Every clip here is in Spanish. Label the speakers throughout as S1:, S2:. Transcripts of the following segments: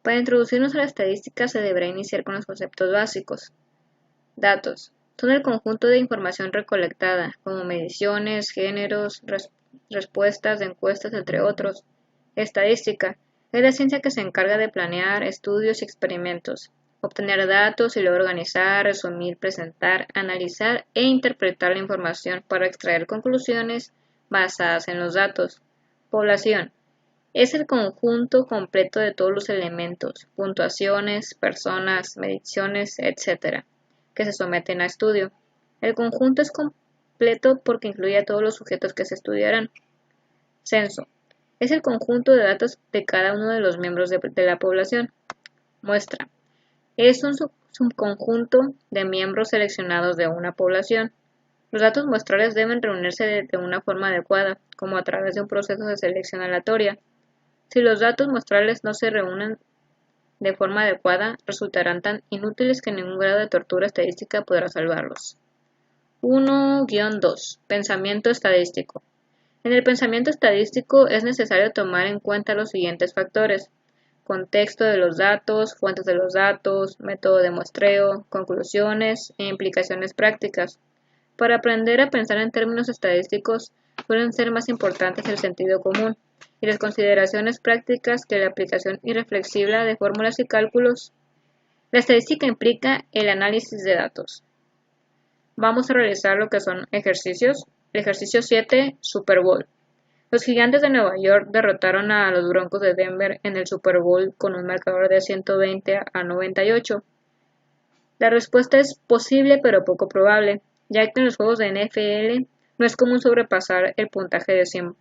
S1: Para introducirnos a la estadística se deberá iniciar con los conceptos básicos. Datos. Son el conjunto de información recolectada, como mediciones, géneros, respuestas de encuestas, entre otros. Estadística. Es la ciencia que se encarga de planear estudios y experimentos, obtener datos y luego organizar, resumir, presentar, analizar e interpretar la información para extraer conclusiones basadas en los datos. Población. Es el conjunto completo de todos los elementos, puntuaciones, personas, mediciones, etc., que se someten a estudio. El conjunto es completo porque incluye a todos los sujetos que se estudiarán. Censo. Es el conjunto de datos de cada uno de los miembros de la población. Muestra. Es un subconjunto de miembros seleccionados de una población. Los datos muestrales deben reunirse de una forma adecuada, como a través de un proceso de selección aleatoria. Si los datos muestrales no se reúnen de forma adecuada, resultarán tan inútiles que ningún grado de tortura estadística podrá salvarlos. 1-2. Pensamiento estadístico. En el pensamiento estadístico es necesario tomar en cuenta los siguientes factores: contexto de los datos, fuentes de los datos, método de muestreo, conclusiones e implicaciones prácticas. Para aprender a pensar en términos estadísticos, suelen ser más importantes el sentido común y las consideraciones prácticas que la aplicación irreflexiva de fórmulas y cálculos. La estadística implica el análisis de datos. Vamos a realizar lo que son ejercicios. El ejercicio 7, Super Bowl. Los Gigantes de Nueva York derrotaron a los Broncos de Denver en el Super Bowl con un marcador de 120-98. La respuesta es posible pero poco probable, ya que en los juegos de NFL no es común sobrepasar el puntaje de 100,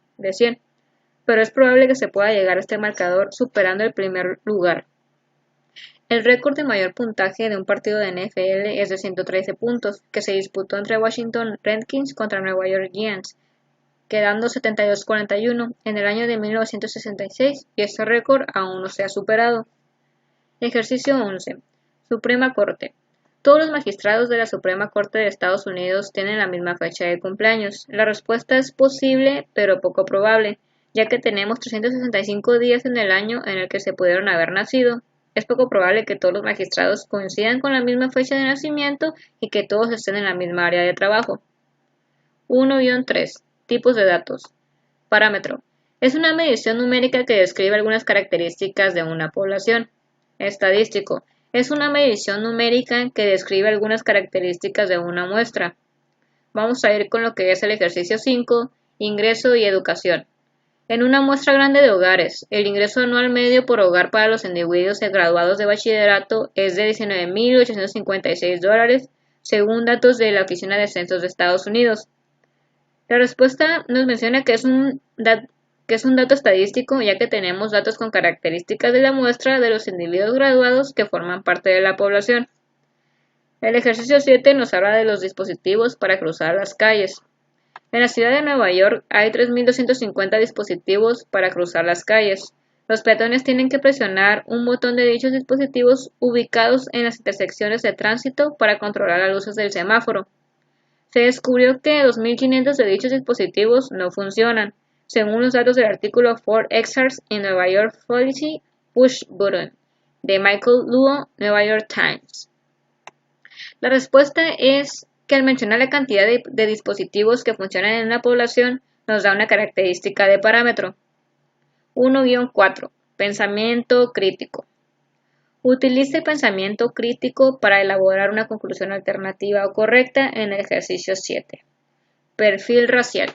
S1: pero es probable que se pueda llegar a este marcador superando el primer lugar. El récord de mayor puntaje de un partido de NFL es de 113 puntos, que se disputó entre Washington Redskins contra Nueva York Giants, quedando 72-41 en el año de 1966, y este récord aún no se ha superado. Ejercicio 11. Suprema Corte. Todos los magistrados de la Suprema Corte de Estados Unidos tienen la misma fecha de cumpleaños. La respuesta es posible, pero poco probable, ya que tenemos 365 días en el año en el que se pudieron haber nacido. Es poco probable que todos los magistrados coincidan con la misma fecha de nacimiento y que todos estén en la misma área de trabajo. 1-3. Tipos de datos. Parámetro. Es una medición numérica que describe algunas características de una población. Estadístico. Es una medición numérica que describe algunas características de una muestra. Vamos a ir con lo que es el ejercicio 5, ingreso y educación. En una muestra grande de hogares, el ingreso anual medio por hogar para los individuos graduados de bachillerato es de $19.856, según datos de la Oficina de Censos de Estados Unidos. La respuesta nos menciona que es un dato estadístico, ya que tenemos datos con características de la muestra de los individuos graduados que forman parte de la población. El ejercicio 7 nos habla de los dispositivos para cruzar las calles. En la ciudad de Nueva York hay 3.250 dispositivos para cruzar las calles. Los peatones tienen que presionar un botón de dichos dispositivos ubicados en las intersecciones de tránsito para controlar las luces del semáforo. Se descubrió que 2.500 de dichos dispositivos no funcionan, según los datos del artículo 4 Excerpts in Nueva York Policy Push Button de Michael Luo, New York Times. La respuesta es que al mencionar la cantidad de dispositivos que funcionan en una población, nos da una característica de parámetro. 1-4. Pensamiento crítico. Utilice el pensamiento crítico para elaborar una conclusión alternativa o correcta en el ejercicio 7. Perfil racial.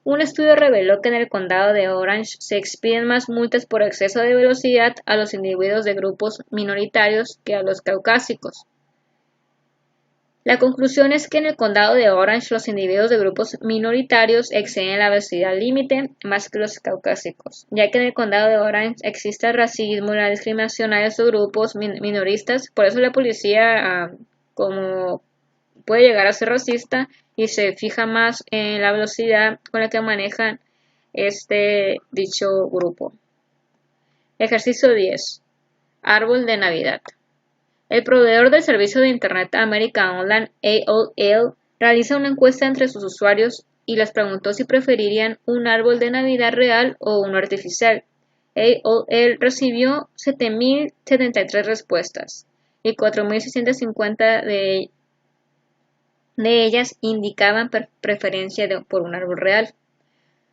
S1: Un estudio reveló que en el condado de Orange se expiden más multas por exceso de velocidad a los individuos de grupos minoritarios que a los caucásicos. La conclusión es que en el condado de Orange los individuos de grupos minoritarios exceden la velocidad límite más que los caucásicos, ya que en el condado de Orange existe el racismo y la discriminación a estos grupos minoristas. Por eso la policía, como puede llegar a ser racista, y se fija más en la velocidad con la que manejan dicho grupo. Ejercicio 10. Árbol de Navidad. El proveedor del servicio de Internet American Online, AOL, realiza una encuesta entre sus usuarios y les preguntó si preferirían un árbol de Navidad real o uno artificial. Él recibió 7.073 respuestas y 4.650 de ellas indicaban preferencia por un árbol real,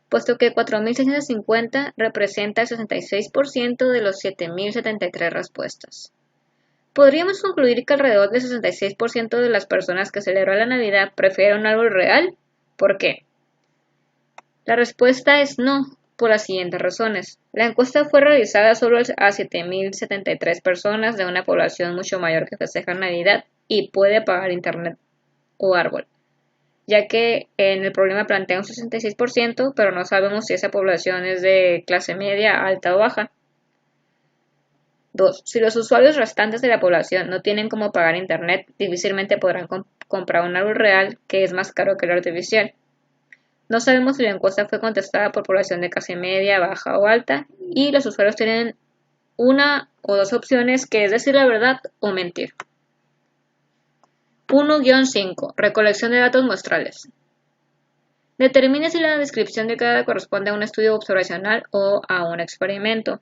S1: puesto que 4.650 representa el 66% de los 7.073 respuestas. Podríamos concluir que alrededor del 66% de las personas que celebran la Navidad prefieren un árbol real. ¿Por qué? La respuesta es no, por las siguientes razones. La encuesta fue realizada solo a 7.073 personas de una población mucho mayor que festeja Navidad y puede pagar internet o árbol, ya que en el problema plantea un 66%, pero no sabemos si esa población es de clase media, alta o baja. 2. Si los usuarios restantes de la población no tienen cómo pagar internet, difícilmente podrán comprar un árbol real, que es más caro que el artificial. No sabemos si la encuesta fue contestada por población de clase media, baja o alta, y los usuarios tienen una o dos opciones, que es decir la verdad o mentir. 1-5. Recolección de datos muestrales. Determine si la descripción de cada corresponde a un estudio observacional o a un experimento.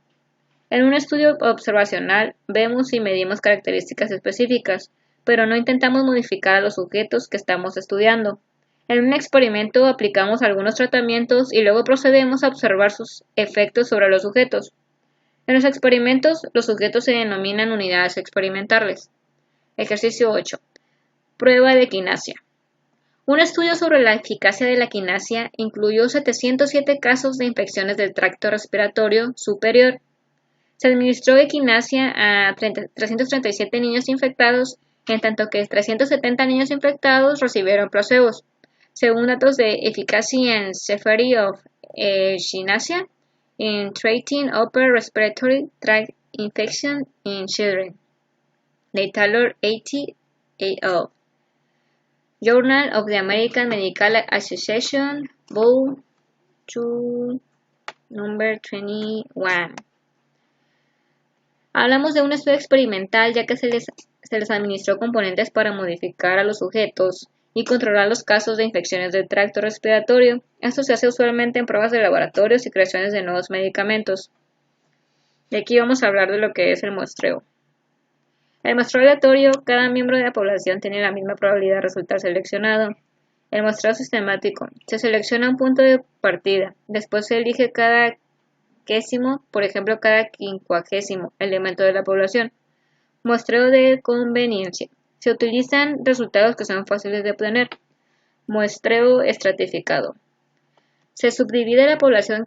S1: En un estudio observacional vemos y medimos características específicas, pero no intentamos modificar a los sujetos que estamos estudiando. En un experimento aplicamos algunos tratamientos y luego procedemos a observar sus efectos sobre los sujetos. En los experimentos, los sujetos se denominan unidades experimentales. Ejercicio 8. Prueba de quinasia. Un estudio sobre la eficacia de la quinasia incluyó 707 casos de infecciones del tracto respiratorio superior. Se administró equinasia a 337 niños infectados, en tanto que 370 niños infectados recibieron placebos, según datos de Efficacy and Severity of Echinacea in Treating Upper Respiratory Tract Infection in Children, de Taylor et al. Journal of the American Medical Association, Vol. 2, number 21. Hablamos de un estudio experimental, ya que se les administró componentes para modificar a los sujetos y controlar los casos de infecciones del tracto respiratorio. Esto se hace usualmente en pruebas de laboratorios y creaciones de nuevos medicamentos. Y aquí vamos a hablar de lo que es el muestreo. El muestreo aleatorio, cada miembro de la población tiene la misma probabilidad de resultar seleccionado. El muestreo sistemático, se selecciona un punto de partida, después se elige cada quésimo, por ejemplo cada quincuagésimo elemento de la población. Muestreo de conveniencia, se utilizan resultados que son fáciles de obtener. Muestreo estratificado, se subdivide la población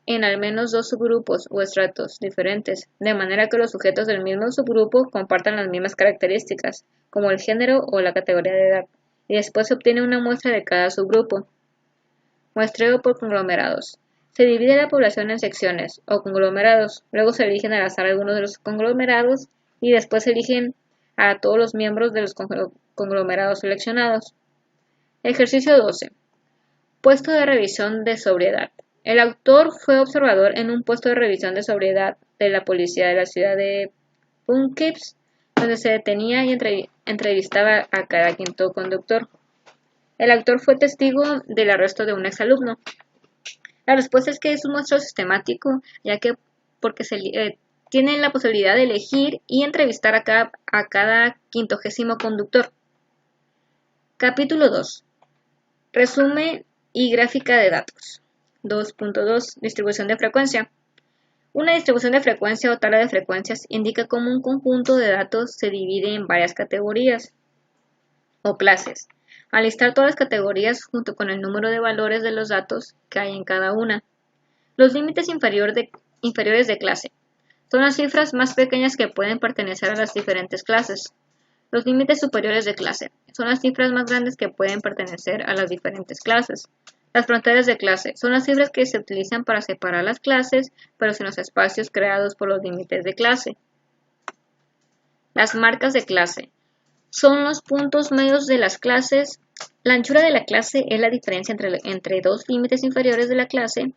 S1: en al menos dos subgrupos o estratos diferentes, de manera que los sujetos del mismo subgrupo compartan las mismas características, como el género o la categoría de edad, y después se obtiene una muestra de cada subgrupo. Muestreo por conglomerados. Se divide la población en secciones o conglomerados, luego se eligen al azar algunos de los conglomerados y después se eligen a todos los miembros de los conglomerados seleccionados. Ejercicio 12. Puesto de revisión de sobriedad. El autor fue observador en un puesto de revisión de sobriedad de la policía de la ciudad de Poughkeepsie, donde se detenía y entrevistaba a cada quinto conductor. El autor fue testigo del arresto de un exalumno. La respuesta es que es un muestreo sistemático, ya que porque tiene la posibilidad de elegir y entrevistar a cada quintogésimo conductor. Capítulo 2. Resumen y gráfica de datos. 2.2. Distribución de frecuencia. Una distribución de frecuencia o tabla de frecuencias indica cómo un conjunto de datos se divide en varias categorías o clases, al listar todas las categorías junto con el número de valores de los datos que hay en cada una. Los límites inferiores de clase son las cifras más pequeñas que pueden pertenecer a las diferentes clases. Los límites superiores de clase son las cifras más grandes que pueden pertenecer a las diferentes clases. Las fronteras de clase son las cifras que se utilizan para separar las clases, pero sin los espacios creados por los límites de clase. Las marcas de clase son los puntos medios de las clases. La anchura de la clase es la diferencia entre dos límites inferiores de la clase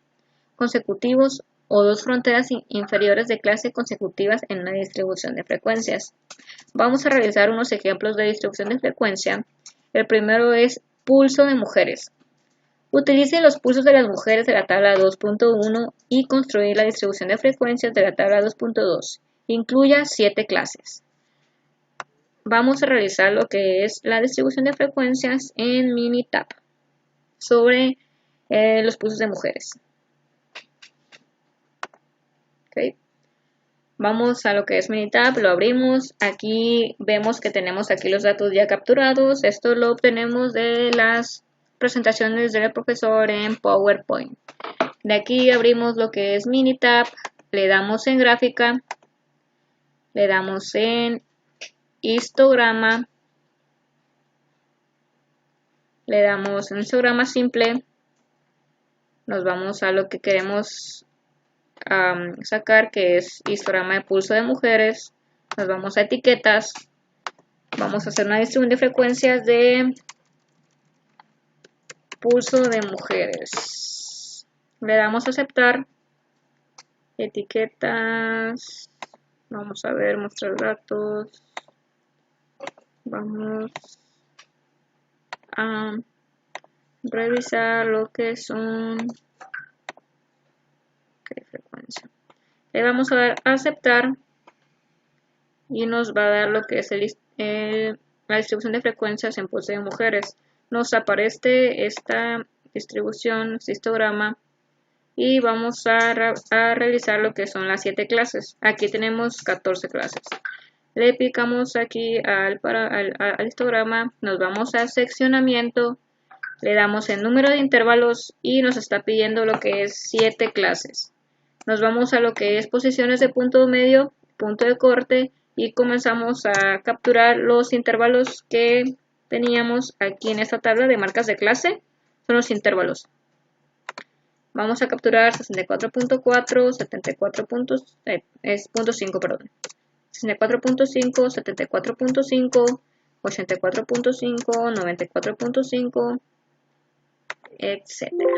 S1: consecutivos o dos fronteras inferiores de clase consecutivas en una distribución de frecuencias. Vamos a realizar unos ejemplos de distribución de frecuencia. El primero es pulso de mujeres. Utilice los pulsos de las mujeres de la tabla 2.1 y construir la distribución de frecuencias de la tabla 2.2. Incluya 7 clases. Vamos a realizar lo que es la distribución de frecuencias en Minitab sobre los pulsos de mujeres. Okay. Vamos a lo que es Minitab, lo abrimos. Aquí vemos que tenemos aquí los datos ya capturados. Esto lo obtenemos de las presentaciones del profesor en PowerPoint. De aquí abrimos lo que es Minitab, le damos en gráfica, le damos en histograma, le damos en histograma simple, nos vamos a lo que queremos sacar, que es histograma de pulso de mujeres, nos vamos a etiquetas, vamos a hacer una distribución de frecuencias de pulso de mujeres, le damos a aceptar, etiquetas, vamos a ver, mostrar datos, vamos a revisar lo que son frecuencia. Le vamos a dar a aceptar y nos va a dar lo que es la distribución de frecuencias en pulso de mujeres. Nos aparece esta distribución, este histograma, y vamos a realizar lo que son las 7 clases. Aquí tenemos 14 clases. Le picamos aquí al histograma, nos vamos a seccionamiento, le damos el número de intervalos y nos está pidiendo lo que es 7 clases. Nos vamos a lo que es posiciones de punto medio, punto de corte y comenzamos a capturar los intervalos que teníamos aquí en esta tabla de marcas de clase. Son los intervalos. Vamos a capturar 64.4, 74 puntos, es .5, perdón. 64.5, 74.5, 84.5, 94.5, etcétera.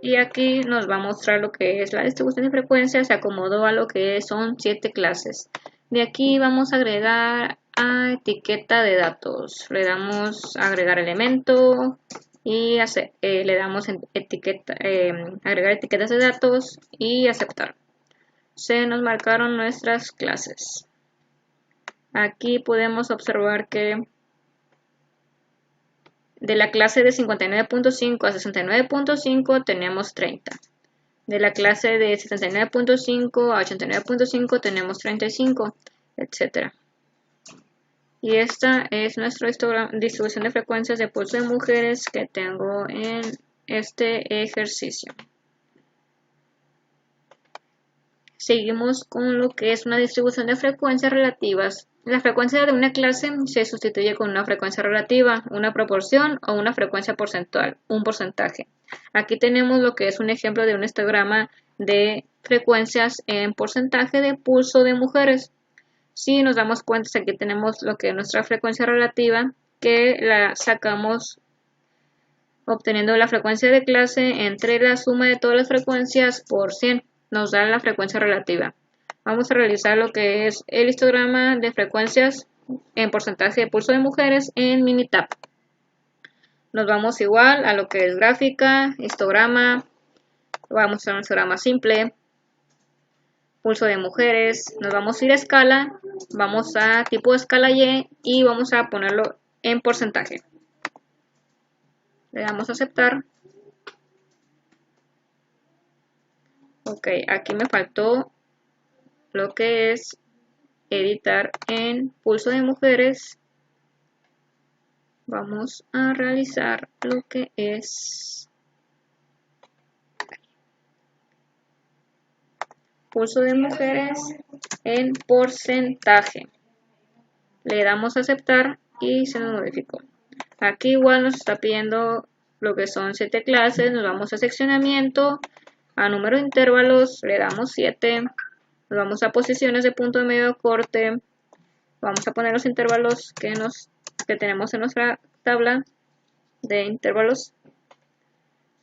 S1: Y aquí nos va a mostrar lo que es la distribución de frecuencias, se acomodó a lo que son 7 clases. De aquí vamos a agregar a etiqueta de datos. Le damos a agregar elemento y le damos en agregar etiquetas de datos y aceptar. Se nos marcaron nuestras clases. Aquí podemos observar que de la clase de 59.5 a 69.5 tenemos 30. De la clase de 79.5 a 89.5 tenemos 35, etc. Y esta es nuestra distribución de frecuencias de pulso de mujeres que tengo en este ejercicio. Seguimos con lo que es una distribución de frecuencias relativas. La frecuencia de una clase se sustituye con una frecuencia relativa, una proporción o una frecuencia porcentual, un porcentaje. Aquí tenemos lo que es un ejemplo de un histograma de frecuencias en porcentaje de pulso de mujeres. Si nos damos cuenta, aquí tenemos lo que es nuestra frecuencia relativa, que la sacamos obteniendo la frecuencia de clase entre la suma de todas las frecuencias por 100. Nos da la frecuencia relativa. Vamos a realizar lo que es el histograma de frecuencias en porcentaje de pulso de mujeres en Minitab. Nos vamos igual a lo que es gráfica, histograma, vamos a un histograma simple, pulso de mujeres, nos vamos a ir a escala, vamos a tipo de escala y vamos a ponerlo en porcentaje. Le damos a aceptar. Ok, aquí me faltó lo que es editar en pulso de mujeres. Vamos a realizar lo que es pulso de mujeres en porcentaje. Le damos a aceptar y se nos modificó. Aquí igual nos está pidiendo lo que son 7 clases. Nos vamos a seccionamiento, a número de intervalos, le damos 7. Nos vamos a posiciones de punto de medio corte. Vamos a poner los intervalos que tenemos en nuestra tabla de intervalos.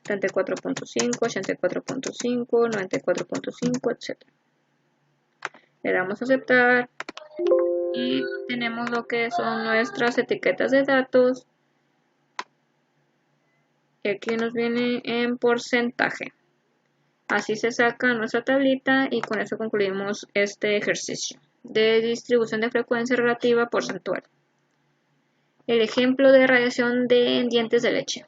S1: 74.5, 84.5, 94.5, etc. Le damos a aceptar y tenemos lo que son nuestras etiquetas de datos y aquí nos viene en porcentaje. Así se saca nuestra tablita y con eso concluimos este ejercicio de distribución de frecuencia relativa porcentual. El ejemplo de radiación de dientes de leche.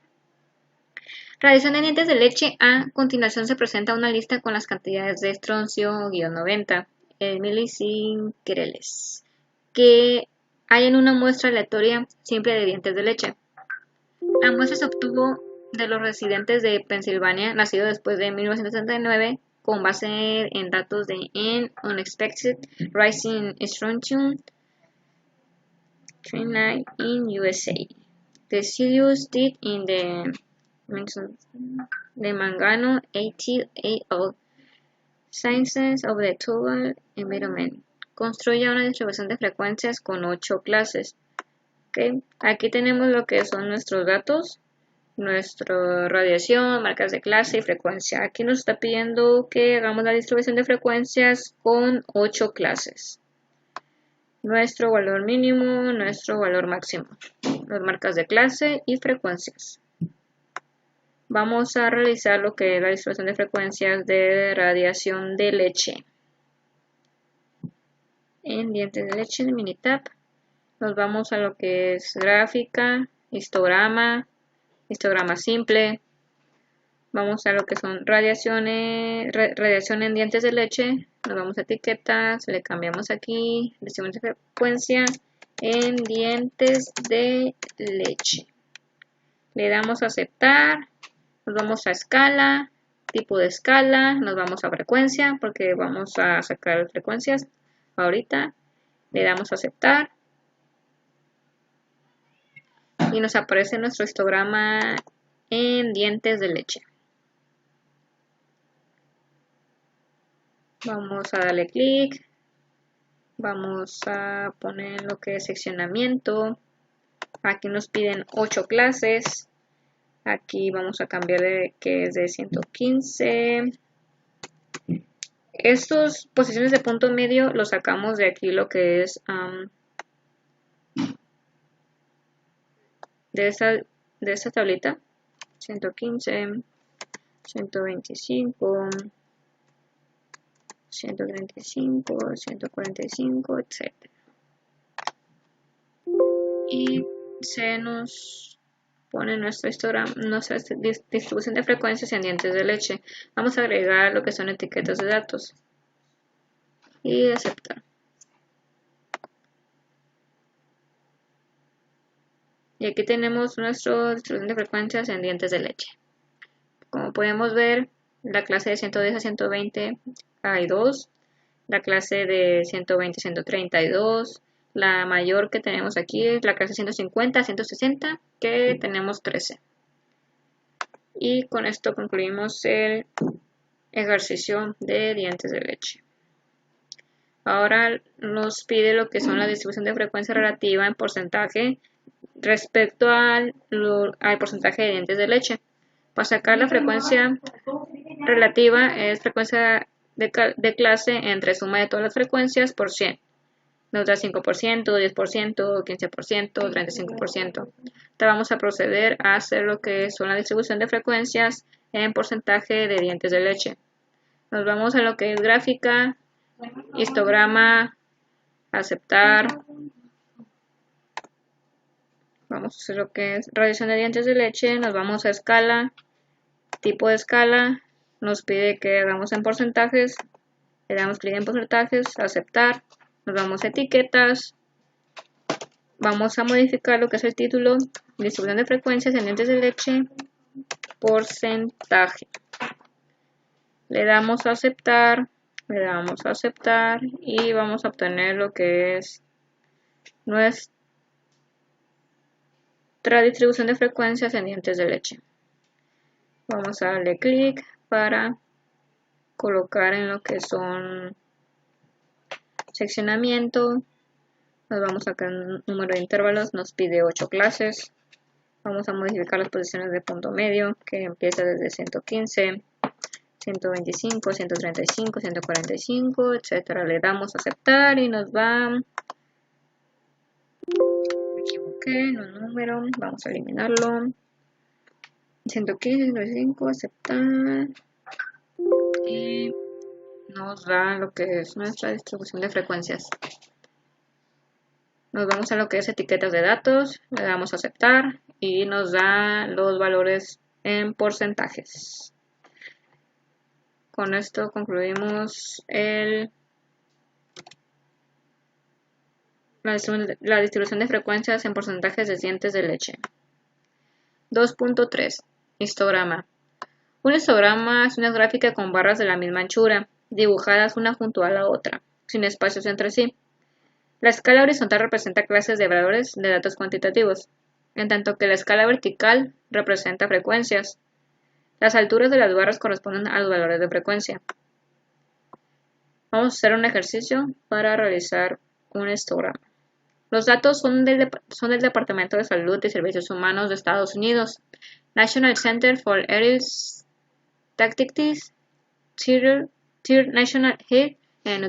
S1: Radiación de dientes de leche. A continuación se presenta una lista con las cantidades de estroncio-90 milisieverts que hay en una muestra aleatoria simple de dientes de leche. La muestra se obtuvo de los residentes de Pensilvania, nacidos después de 1979, con base en datos de N Unexpected Rising Strontium 39 in USA. The Sirius did in the Mangano 88 Sciences of the Total Environment. Construye una distribución de frecuencias con 8 clases. Okay. Aquí tenemos lo que son nuestros datos, nuestra radiación, marcas de clase y frecuencia. Aquí nos está pidiendo que hagamos la distribución de frecuencias con 8 clases. Nuestro valor mínimo, nuestro valor máximo, las marcas de clase y frecuencias. Vamos a realizar lo que es la distribución de frecuencias de radiación de leche. En dientes de leche de Minitab nos vamos a lo que es gráfica, histograma simple. Vamos a lo que son radiación en dientes de leche. Nos vamos a etiquetas, le cambiamos aquí, distribución de frecuencia en dientes de leche. Le damos a aceptar, nos vamos a escala, tipo de escala, nos vamos a frecuencia porque vamos a sacar frecuencias ahorita. Le damos a aceptar y nos aparece nuestro histograma en dientes de leche. Vamos a darle clic, vamos a poner lo que es seccionamiento. Aquí nos piden 8 clases. Aquí vamos a cambiar de que es de 115. Estos posiciones de punto medio los sacamos de aquí lo que es de esta tablita. 115, 125, 135, 145, etc. Y se nos pone nuestra distribución de frecuencias en dientes de leche. Vamos a agregar lo que son etiquetas de datos y aceptar. Y aquí tenemos nuestra distribución de frecuencias en dientes de leche. Como podemos ver, la clase de 110 a 120 hay 2, la clase de 120 a 130 hay 2, la mayor que tenemos aquí es la clase 150 a 160, que tenemos 13. Y con esto concluimos el ejercicio de dientes de leche. Ahora nos pide lo que son la distribución de frecuencia relativa en porcentaje respecto al porcentaje de dientes de leche. Para sacar la frecuencia relativa es frecuencia de clase entre suma de todas las frecuencias por 100. Nos da 5%, 10%, 15%, 35%. Ahora vamos a proceder a hacer lo que son la distribución de frecuencias en porcentaje de dientes de leche. Nos vamos a lo que es gráfica, histograma, aceptar. Vamos a hacer lo que es radiación de dientes de leche. Nos vamos a escala, tipo de escala. Nos pide que hagamos en porcentajes. Le damos clic en porcentajes, aceptar. Nos vamos a etiquetas. Vamos a modificar lo que es el título, distribución de frecuencias en dientes de leche, porcentaje. Le damos a aceptar, y vamos a obtener lo que es nuestra distribución de frecuencias en dientes de leche. Vamos a darle clic para colocar en lo que son seccionamiento. Nos vamos a sacar un número de intervalos, nos pide 8 clases. Vamos a modificar las posiciones de punto medio, que empieza desde 115, 125, 135, 145, etc. Le damos a aceptar y nos va... Me equivoqué en un número, vamos a eliminarlo. 115, 95, aceptar. Y nos da lo que es nuestra distribución de frecuencias. Nos vamos a lo que es etiquetas de datos, le damos a aceptar y nos da los valores en porcentajes. Con esto concluimos la distribución de frecuencias en porcentajes de dientes de leche. 2.3. Histograma. Un histograma es una gráfica con barras de la misma anchura, dibujadas una junto a la otra, sin espacios entre sí. La escala horizontal representa clases de valores de datos cuantitativos, en tanto que la escala vertical representa frecuencias. Las alturas de las barras corresponden a los valores de frecuencia. Vamos a hacer un ejercicio para realizar un histograma. Los datos son del Departamento de Salud y Servicios Humanos de Estados Unidos, National Center for Health Statistics, Third National Health and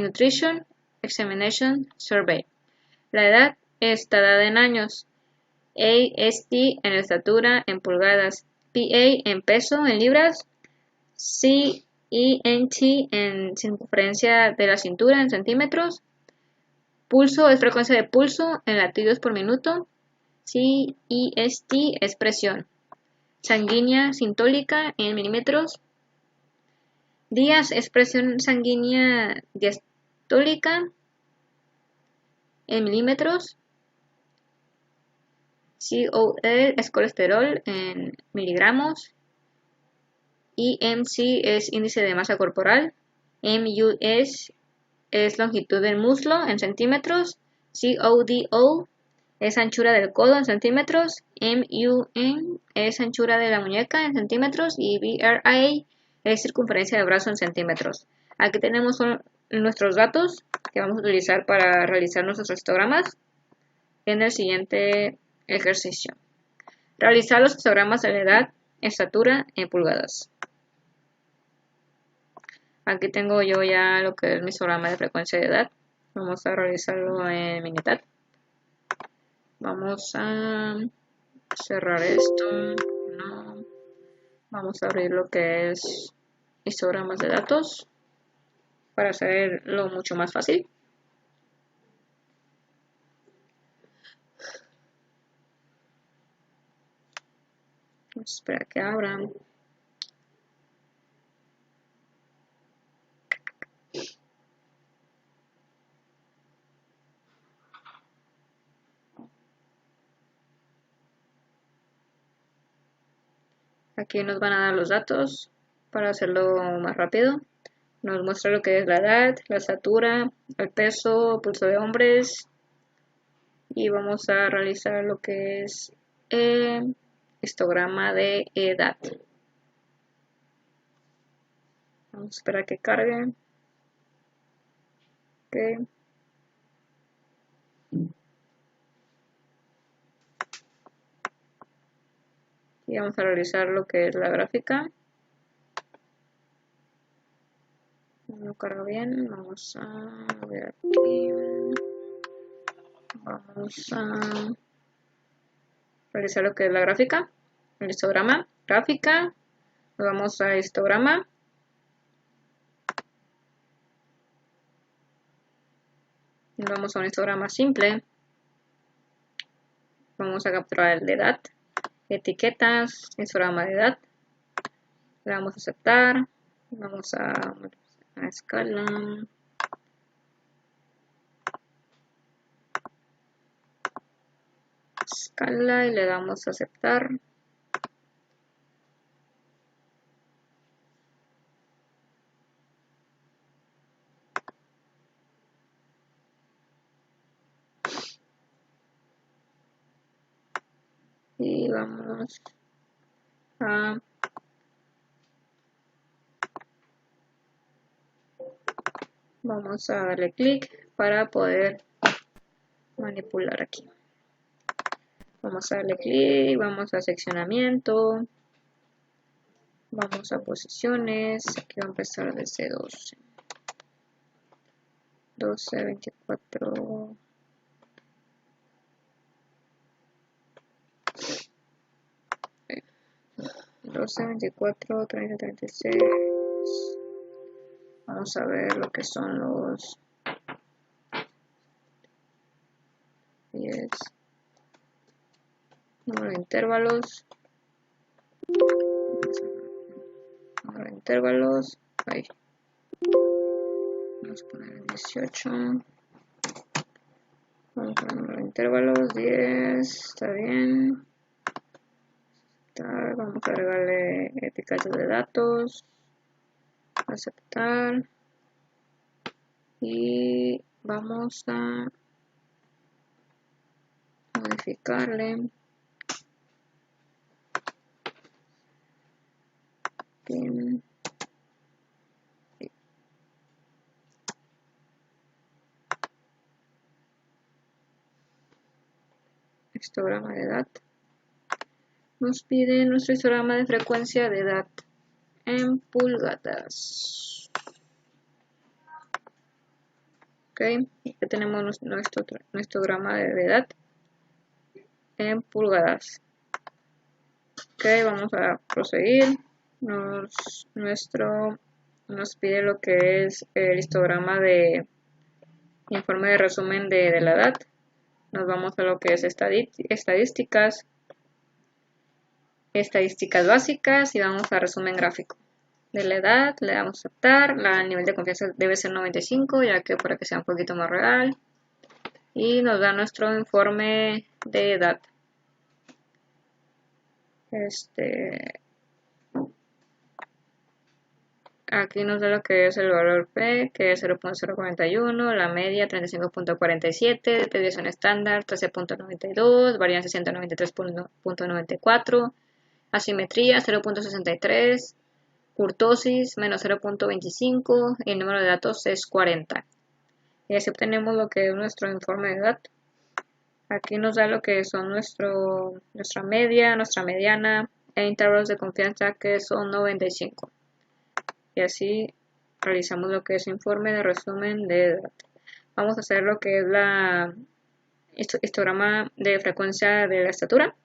S1: Nutrition Examination Survey. La edad está dada en años, AST en estatura en pulgadas, PA en peso en libras, CENT en circunferencia de la cintura en centímetros, pulso es frecuencia de pulso en latidos por minuto, CEST es presión sanguínea sistólica en milímetros, días es presión sanguínea diastólica en milímetros, COL es colesterol en miligramos, IMC es índice de masa corporal, MUS es longitud del muslo en centímetros, CODO es anchura del codo en centímetros, MUN es anchura de la muñeca en centímetros y BRA es circunferencia de brazo en centímetros. Aquí tenemos nuestros datos que vamos a utilizar para realizar nuestros histogramas en el siguiente ejercicio. Realizar los histogramas de la edad, estatura en pulgadas. Aquí tengo yo ya lo que es mi histograma de frecuencia de edad. Vamos a realizarlo en Minitab. Vamos a cerrar esto. No. Vamos a abrir lo que es histogramas de datos para hacerlo mucho más fácil. Vamos a esperar que abran. Aquí nos van a dar los datos para hacerlo más rápido. Nos muestra lo que es la edad, la estatura, el peso, pulso de hombres. Y vamos a realizar lo que es el histograma de edad. Vamos a esperar a que cargue. Okay. Y vamos a realizar lo que es la gráfica. No carga bien. Vamos a ver aquí. Vamos a realizar lo que es la gráfica. El histograma. Gráfica. Nos vamos a histograma. Nos vamos a un histograma simple. Vamos a capturar el de edad. Etiquetas, histograma de edad. Le damos a aceptar. Vamos a escala. Escala y le damos a aceptar. Y vamos a darle clic para poder manipular aquí. Vamos a darle clic, vamos a seccionamiento, vamos a posiciones, aquí va a empezar desde 12, 24, 12, 24, 30, 36. Vamos a ver lo que son los 10. Número de intervalos. Número de intervalos. Ahí. Vamos a poner 18. Vamos a poner número de intervalos. 10. Está bien. Vamos a agregarle etiquetas de datos. Aceptar. Y vamos a modificarle. Bien. Histograma de edad. Nos pide nuestro histograma de frecuencia de edad en pulgadas. Ok, aquí tenemos nuestro histograma de edad en pulgadas. Ok, vamos a proseguir. Nos pide lo que es el histograma de informe de resumen de la edad. Nos vamos a lo que es estadísticas básicas y vamos a resumen gráfico. De la edad le damos a aceptar, el nivel de confianza debe ser 95, ya que para que sea un poquito más real. Y nos da nuestro informe de edad. Aquí nos da lo que es el valor P, que es 0.041, la media 35.47, desviación estándar 13.92, varianza 193.94, asimetría 0.63, kurtosis menos 0.25 y el número de datos es 40. Y así obtenemos lo que es nuestro informe de edad. Aquí nos da lo que son nuestra media, nuestra mediana e intervalos de confianza que son 95. Y así realizamos lo que es informe de resumen de edad. Vamos a hacer lo que es la histograma de frecuencia de la estatura.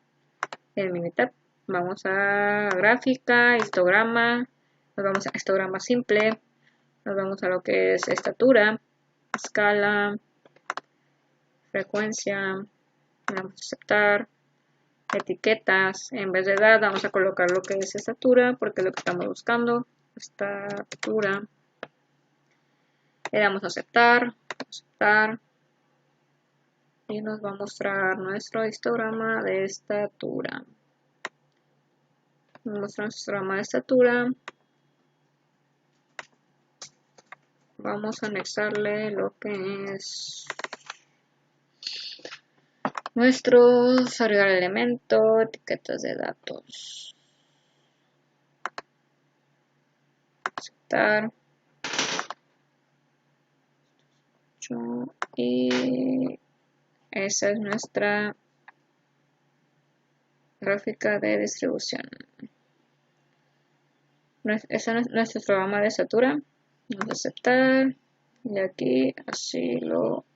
S1: En Minitab vamos a gráfica, histograma, nos vamos a histograma simple, nos vamos a lo que es estatura, escala, frecuencia, vamos a aceptar, etiquetas, en vez de edad vamos a colocar lo que es estatura porque es lo que estamos buscando. Estatura, le damos a aceptar y nos va a mostrar nuestro histograma de estatura. Nos muestra nuestro histograma de estatura. Vamos a anexarle lo que es nuestros agregar elemento, etiquetas de datos. Aceptar. Y esa es nuestra gráfica de distribución. Ese es nuestro histograma de estatura. Vamos a aceptar. Y aquí así lo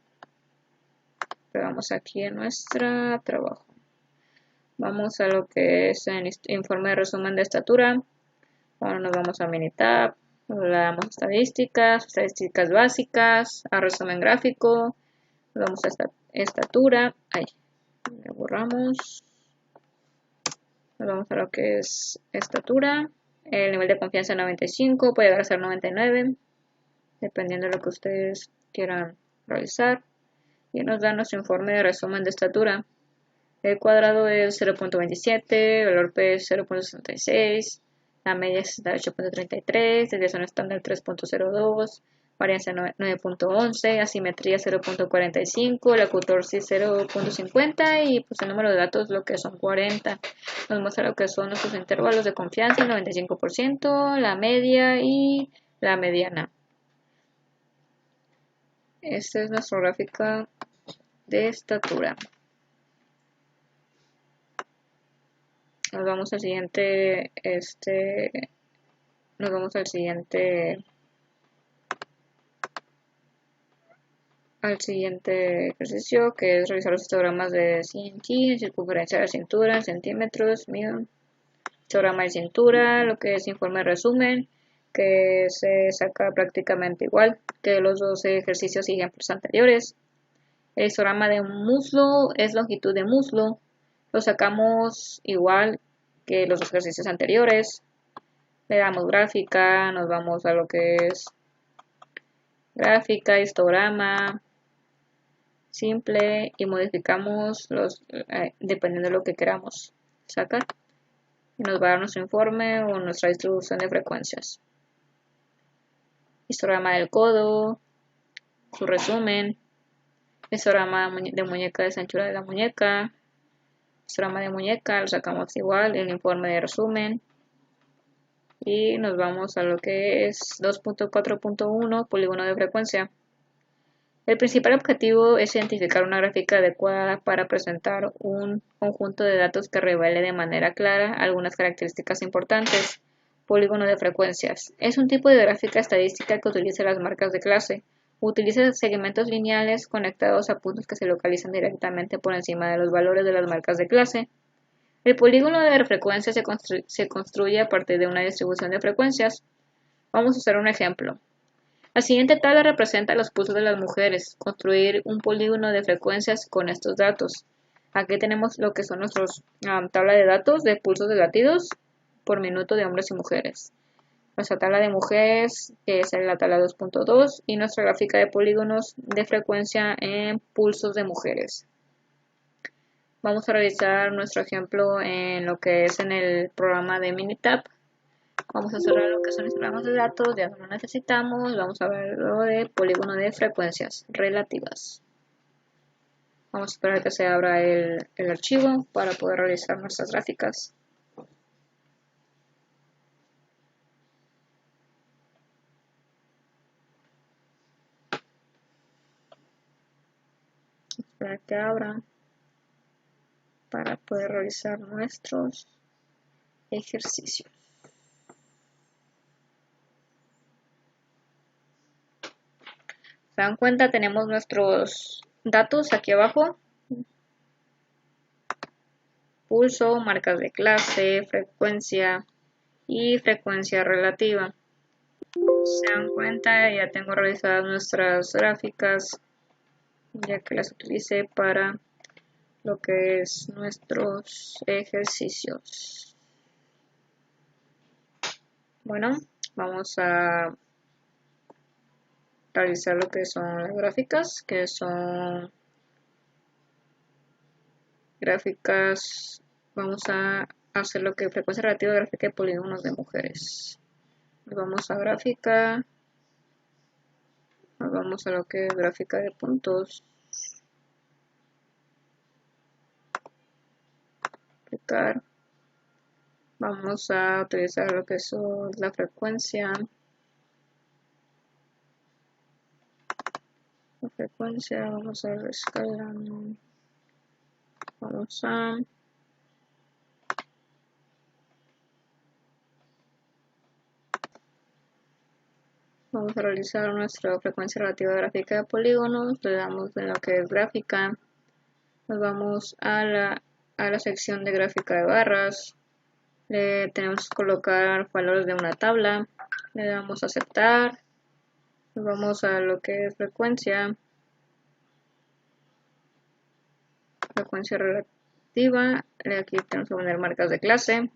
S1: pegamos aquí en nuestro trabajo. Vamos a lo que es el informe de resumen de estatura. Ahora nos vamos a Minitab. Le damos estadísticas básicas, a resumen gráfico, nos vamos a estatura, ahí, le borramos, nos vamos a lo que es estatura, el nivel de confianza 95, puede llegar a ser 99, dependiendo de lo que ustedes quieran realizar, y nos da nuestro informe de resumen de estatura. El cuadrado es 0.27, el valor P es 0.66, la media es 8.33, desviación estándar 3.02, varianza 9.11, asimetría 0.45, la kurtosis 0.50 y pues el número de datos lo que son 40. Nos muestra lo que son nuestros intervalos de confianza, 95%, la media y la mediana. Esta es nuestra gráfica de estatura. Nos vamos al siguiente, al siguiente ejercicio, que es realizar los histogramas de CNT, circunferencia de la cintura, en centímetros, Histograma de cintura, lo que es informe de resumen, que se saca prácticamente igual que los dos ejercicios y ejemplos anteriores. El histograma de muslo es longitud de muslo, lo sacamos igual que los dos ejercicios anteriores. Le damos gráfica, nos vamos a lo que es gráfica, histograma, simple y modificamos los dependiendo de lo que queramos sacar. Y nos va a dar nuestro informe o nuestra distribución de frecuencias. Histograma del codo, su resumen, histograma de muñeca, de anchura de la muñeca, histograma de muñeca, lo sacamos igual, el informe de resumen. Y nos vamos a lo que es 2.4.1, polígono de frecuencia. El principal objetivo es identificar una gráfica adecuada para presentar un conjunto de datos que revele de manera clara algunas características importantes. Polígono de frecuencias. Es un tipo de gráfica estadística que utiliza las marcas de clase. Utiliza segmentos lineales conectados a puntos que se localizan directamente por encima de los valores de las marcas de clase. El polígono de frecuencia se construye a partir de una distribución de frecuencias. Vamos a hacer un ejemplo. La siguiente tabla representa los pulsos de las mujeres. Construir un polígono de frecuencias con estos datos. Aquí tenemos lo que son nuestros tabla de datos de pulsos de latidos por minuto de hombres y mujeres. Nuestra tabla de mujeres, que es la tabla 2.2, y nuestra gráfica de polígonos de frecuencia en pulsos de mujeres. Vamos a realizar nuestro ejemplo en lo que es en el programa de Minitab. Vamos a cerrar lo que son los programas de datos, ya no lo necesitamos. Vamos a ver lo de polígono de frecuencias relativas. Vamos a esperar a que se abra el archivo para poder realizar nuestras gráficas. Esperar que abra para poder realizar nuestros ejercicios. ¿Se dan cuenta? Tenemos nuestros datos aquí abajo. Pulso, marcas de clase, frecuencia y frecuencia relativa. Se dan cuenta, ya tengo realizadas nuestras gráficas, ya que las utilicé para lo que es nuestros ejercicios. Bueno, vamos a realizar lo que son las gráficas, que son gráficas, vamos a hacer lo que es frecuencia relativa, gráfica de polígonos de mujeres. Nos vamos a gráfica, nos vamos a lo que es gráfica de puntos, aplicar, vamos a utilizar lo que es la frecuencia, vamos a ver escala, vamos a realizar nuestra frecuencia relativa gráfica de polígonos, le damos en lo que es gráfica, nos vamos a la sección de gráfica de barras, le tenemos que colocar valores de una tabla, le damos a aceptar, nos vamos a lo que es frecuencia relativa, aquí tenemos que poner marcas de clase,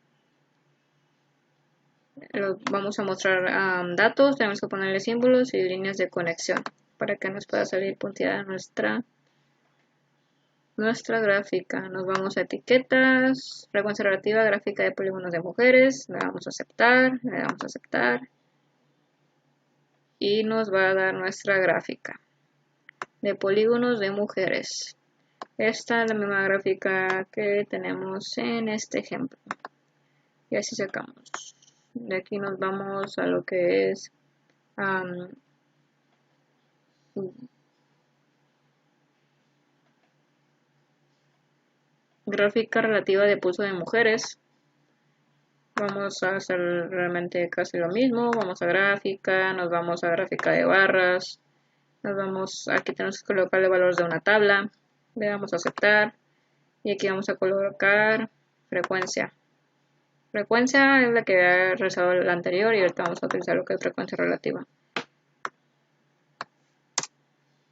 S1: vamos a mostrar datos, tenemos que ponerle símbolos y líneas de conexión para que nos pueda salir punteada nuestra gráfica. Nos vamos a etiquetas, frecuencia relativa, gráfica de polígonos de mujeres, le damos a aceptar y nos va a dar nuestra gráfica de polígonos de mujeres. Esta es la misma gráfica que tenemos en este ejemplo. Y así sacamos. De aquí nos vamos a lo que es gráfica relativa de pulso de mujeres. Vamos a hacer realmente casi lo mismo. Vamos a gráfica, nos vamos a gráfica de barras. Aquí tenemos que colocarle valores de una tabla. Le damos a aceptar. Y aquí vamos a colocar frecuencia. Frecuencia es la que había realizado la anterior y ahorita vamos a utilizar lo que es frecuencia relativa.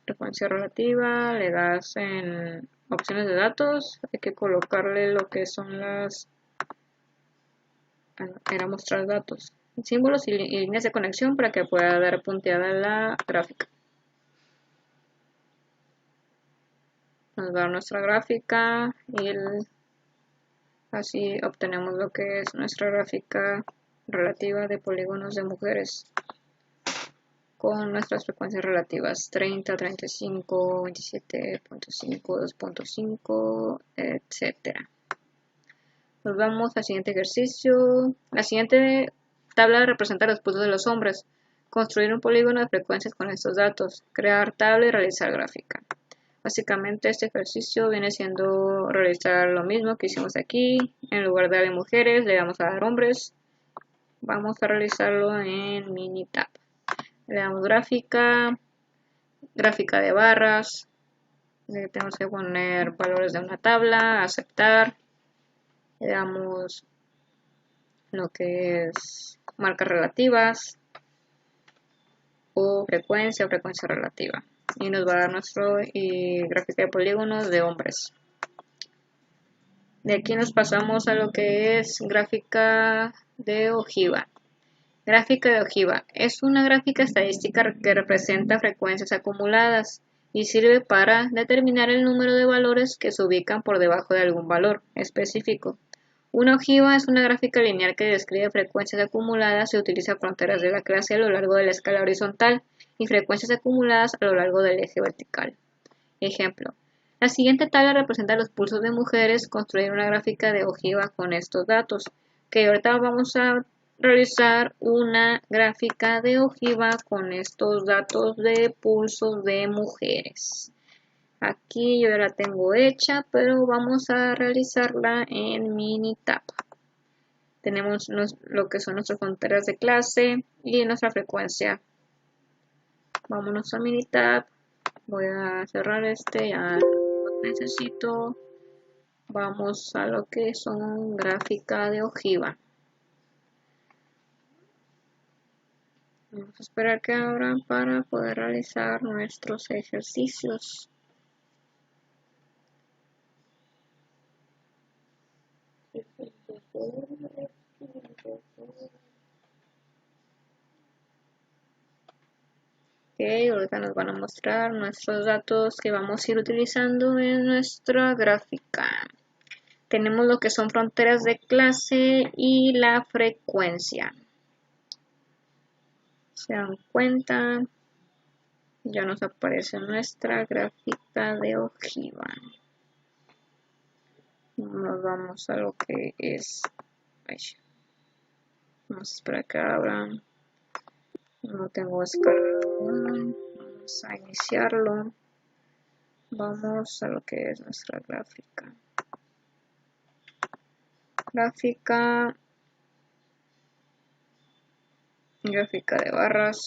S1: Frecuencia relativa, le das en opciones de datos, hay que colocarle lo que son las, era mostrar datos, símbolos y líneas de conexión para que pueda dar punteada la gráfica. Nos va a dar nuestra gráfica y así obtenemos lo que es nuestra gráfica relativa de polígonos de mujeres con nuestras frecuencias relativas 30, 35, 27.5, 2.5, etcétera. Nos vamos al siguiente ejercicio. La siguiente tabla representa los pulsos de los hombres. Construir un polígono de frecuencias con estos datos. Crear tabla y realizar gráfica. Básicamente este ejercicio viene siendo realizar lo mismo que hicimos aquí. En lugar de darle mujeres, le vamos a dar hombres. Vamos a realizarlo en Minitab. Le damos gráfica, gráfica de barras. Le tenemos que poner valores de una tabla, aceptar. Le damos lo que es marcas relativas o frecuencia relativa. Y nos va a dar nuestro gráfica de polígonos de hombres. De aquí nos pasamos a lo que es gráfica de ojiva. Gráfica de ojiva es una gráfica estadística que representa frecuencias acumuladas y sirve para determinar el número de valores que se ubican por debajo de algún valor específico. Una ojiva es una gráfica lineal que describe frecuencias acumuladas y utiliza fronteras de la clase a lo largo de la escala horizontal y frecuencias acumuladas a lo largo del eje vertical. Ejemplo. La siguiente tabla representa los pulsos de mujeres. Construir una gráfica de ojiva con estos datos. Que ahorita vamos a realizar una gráfica de ojiva con estos datos de pulsos de mujeres. Aquí yo ya la tengo hecha, pero vamos a realizarla en Minitab. Tenemos lo que son nuestras fronteras de clase y nuestra frecuencia. Vámonos a Minitab. Voy a cerrar este, ya lo necesito. Vamos a lo que son gráfica de ojiva. Vamos a esperar que abran para poder realizar nuestros ejercicios. Ok, ahorita nos van a mostrar nuestros datos que vamos a ir utilizando en nuestra gráfica. Tenemos lo que son fronteras de clase y la frecuencia. Se dan cuenta, ya nos aparece nuestra gráfica de ojiva. Nos vamos a lo que es, vamos a esperar que abran. No tengo escala, vamos a iniciarlo. Vamos a lo que es nuestra gráfica. Gráfica de barras.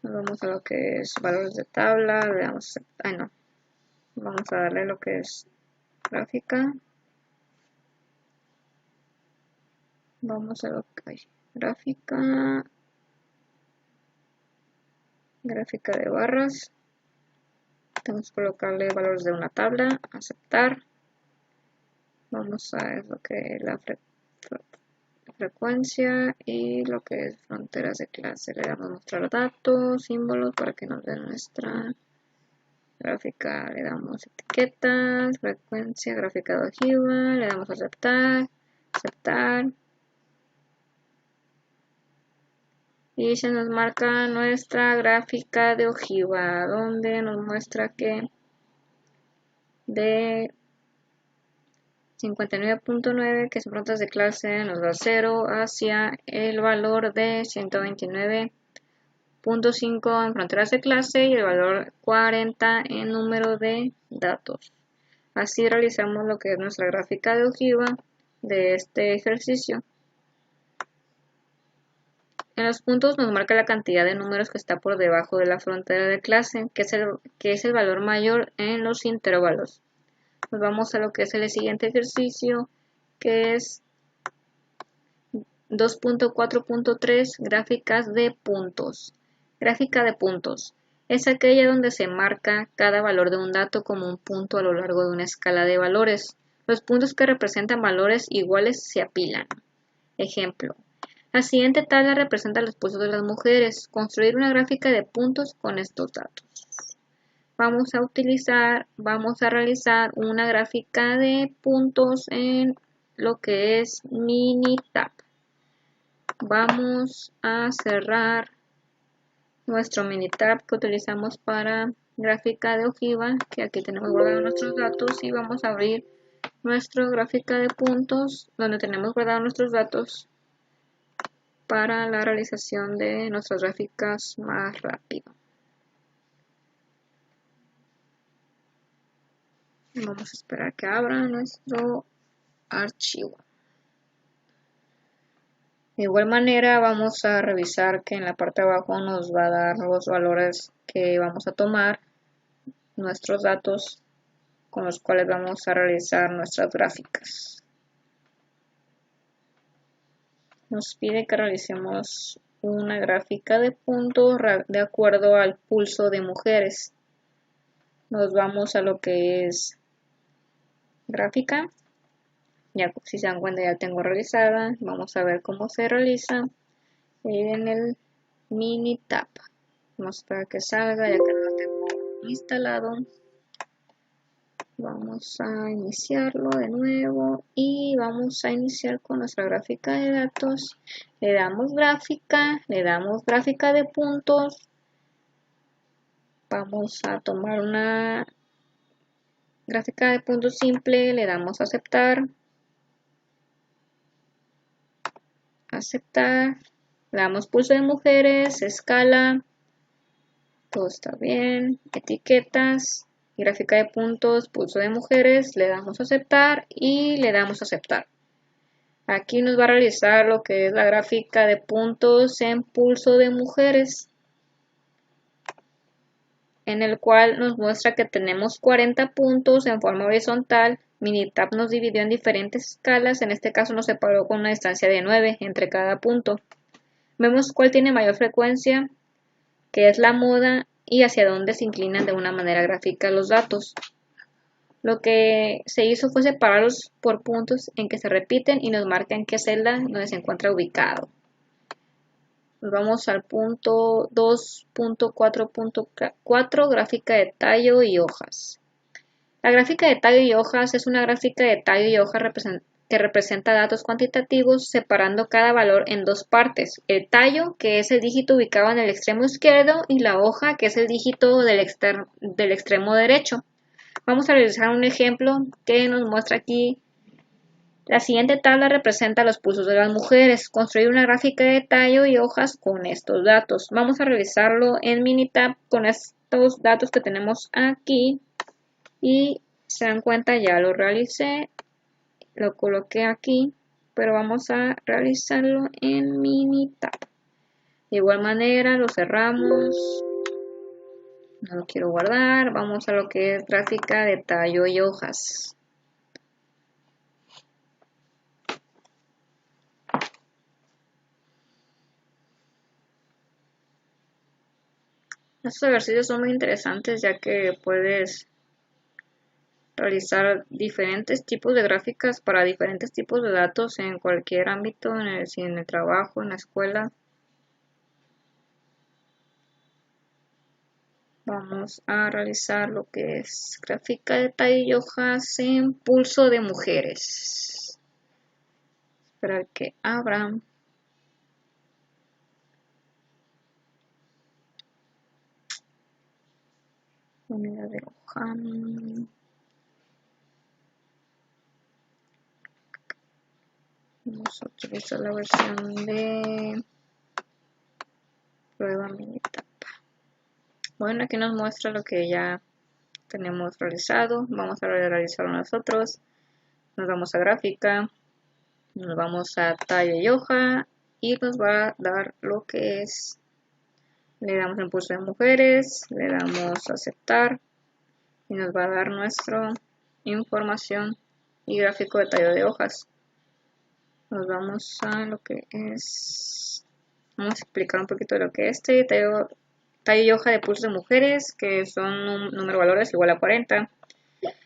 S1: Nos vamos a lo que es valores de tabla. Le damos, vamos a darle lo que es gráfica. Vamos a lo que hay. Gráfica de barras. Tenemos que colocarle valores de una tabla. Aceptar. Vamos a ver lo que es la frecuencia y lo que es fronteras de clase. Le damos mostrar datos, símbolos para que nos den nuestra gráfica. Le damos etiquetas, frecuencia, gráfica de ojiva. Le damos aceptar. Y se nos marca nuestra gráfica de ojiva, donde nos muestra que de 59.9, que son fronteras de clase, nos da 0 hacia el valor de 129.5 en fronteras de clase y el valor 40 en número de datos. Así realizamos lo que es nuestra gráfica de ojiva de este ejercicio. En los puntos nos marca la cantidad de números que está por debajo de la frontera de clase, que es el valor mayor en los intervalos. Nos vamos a lo que es el siguiente ejercicio, que es 2.4.3, gráficas de puntos. Gráfica de puntos. Es aquella donde se marca cada valor de un dato como un punto a lo largo de una escala de valores. Los puntos que representan valores iguales se apilan. Ejemplo. La siguiente tabla representa los pulsos de las mujeres. Construir una gráfica de puntos con estos datos. Vamos a realizar una gráfica de puntos en lo que es Minitab. Vamos a cerrar nuestro Minitab que utilizamos para gráfica de ojiva, que aquí tenemos guardados nuestros datos, y vamos a abrir nuestra gráfica de puntos donde tenemos guardados nuestros datos para la realización de nuestras gráficas más rápido. Vamos a esperar que abra nuestro archivo. De igual manera vamos a revisar que en la parte de abajo nos va a dar los valores que vamos a tomar, nuestros datos con los cuales vamos a realizar nuestras gráficas. Nos pide que realicemos una gráfica de puntos de acuerdo al pulso de mujeres. Nos vamos a lo que es gráfica. Ya, si se dan cuenta, ya tengo realizada. Vamos a ver cómo se realiza en el Minitab. Vamos a esperar que salga, ya que no lo tengo instalado. Vamos a iniciarlo de nuevo y vamos a iniciar con nuestra gráfica de datos. Le damos gráfica de puntos. Vamos a tomar una gráfica de puntos simple, le damos a aceptar. Le damos pulso de mujeres, escala, todo está bien, etiquetas, gráfica de puntos, pulso de mujeres, le damos a aceptar y le damos a aceptar. Aquí nos va a realizar lo que es la gráfica de puntos en pulso de mujeres, en el cual nos muestra que tenemos 40 puntos en forma horizontal. Minitab nos dividió en diferentes escalas, en este caso nos separó con una distancia de 9 entre cada punto. Vemos cuál tiene mayor frecuencia, que es la moda, y hacia dónde se inclinan de una manera gráfica los datos. Lo que se hizo fue separarlos por puntos en que se repiten y nos marca en qué celda donde se encuentra ubicado. Nos vamos al punto 2.4.4, gráfica de tallo y hojas. La gráfica de tallo y hojas es una gráfica de tallo y hoja que representa datos cuantitativos separando cada valor en dos partes. El tallo, que es el dígito ubicado en el extremo izquierdo, y la hoja, que es el dígito del extremo derecho. Vamos a realizar un ejemplo que nos muestra aquí. La siguiente tabla representa los pulsos de las mujeres. Construir una gráfica de tallo y hojas con estos datos. Vamos a revisarlo en Minitab con estos datos que tenemos aquí. Y se dan cuenta, ya lo realicé. Lo coloqué aquí. Pero vamos a realizarlo en Minitab. De igual manera lo cerramos. No lo quiero guardar. Vamos a lo que es gráfica de tallo y hojas. Estos ejercicios son muy interesantes ya que puedes realizar diferentes tipos de gráficas para diferentes tipos de datos en cualquier ámbito, en el trabajo, en la escuela. Vamos a realizar lo que es gráfica de tallo y hojas en pulso de mujeres. Esperar que abra. Unidad de hoja. Vamos a utilizar la versión de prueba Minitab. Bueno, aquí nos muestra lo que ya tenemos realizado. Vamos a realizarlo nosotros. Nos vamos a gráfica, nos vamos a tallo y hoja y nos va a dar lo que es. Le damos en pulso de mujeres, le damos a aceptar y nos va a dar nuestro información y gráfico de tallo de hojas. Nos vamos a lo que es, vamos a explicar un poquito de lo que es este tallo y hoja de pulso de mujeres, que son un número de valores igual a 40.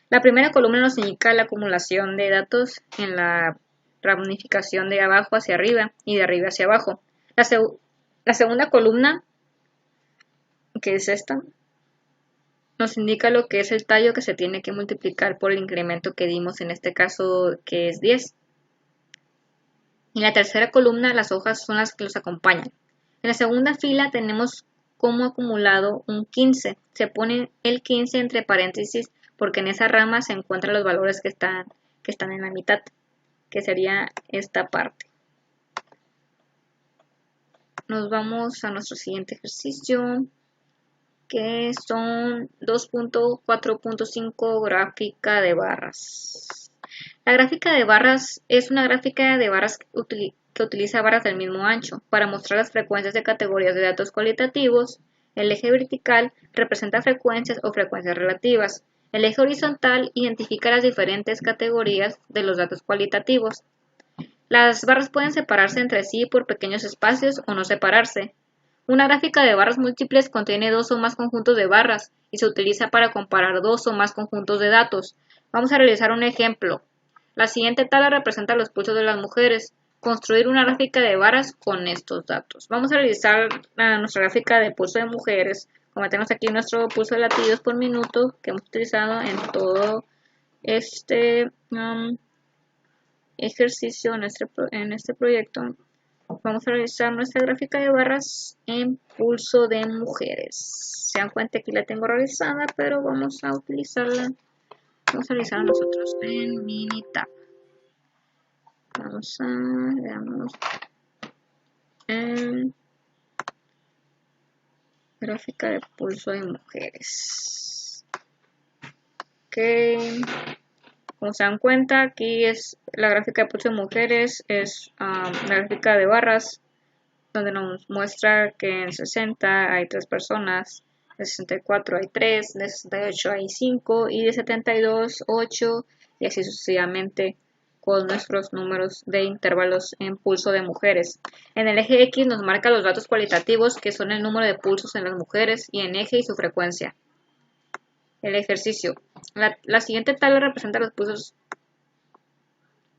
S1: La primera columna nos indica la acumulación de datos en la ramificación de abajo hacia arriba y de arriba hacia abajo. La segunda columna, que es esta, nos indica lo que es el tallo que se tiene que multiplicar por el incremento que dimos, en este caso que es 10. En la tercera columna las hojas son las que los acompañan. En la segunda fila tenemos como acumulado un 15. Se pone el 15 entre paréntesis porque en esa rama se encuentran los valores que están en la mitad, que sería esta parte. Nos vamos a nuestro siguiente ejercicio, que son 2.4.5 gráfica de barras. La gráfica de barras es una gráfica de barras que utiliza barras del mismo ancho para mostrar las frecuencias de categorías de datos cualitativos. El eje vertical representa frecuencias o frecuencias relativas. El eje horizontal identifica las diferentes categorías de los datos cualitativos. Las barras pueden separarse entre sí por pequeños espacios o no separarse. Una gráfica de barras múltiples contiene dos o más conjuntos de barras y se utiliza para comparar dos o más conjuntos de datos. Vamos a realizar un ejemplo. La siguiente tabla representa los pulsos de las mujeres. Construir una gráfica de barras con estos datos. Vamos a realizar nuestra gráfica de pulso de mujeres. Como tenemos aquí nuestro pulso de latidos por minuto que hemos utilizado en todo este ejercicio, en este proyecto. Vamos a realizar nuestra gráfica de barras en pulso de mujeres. Se dan cuenta que aquí la tengo realizada, pero vamos a utilizarla. Vamos a realizarla nosotros en Minitab. Vamos a, veamos, en gráfica de pulso de mujeres. Ok. Como se dan cuenta, aquí es la gráfica de pulso de mujeres, es la gráfica de barras, donde nos muestra que en 60 hay 3 personas, de 64 hay 3, de 68 hay 5 y de 72, 8 y así sucesivamente con nuestros números de intervalos en pulso de mujeres. En el eje X nos marca los datos cualitativos, que son el número de pulsos en las mujeres, y en eje y su frecuencia. El ejercicio. La siguiente tabla representa los pulsos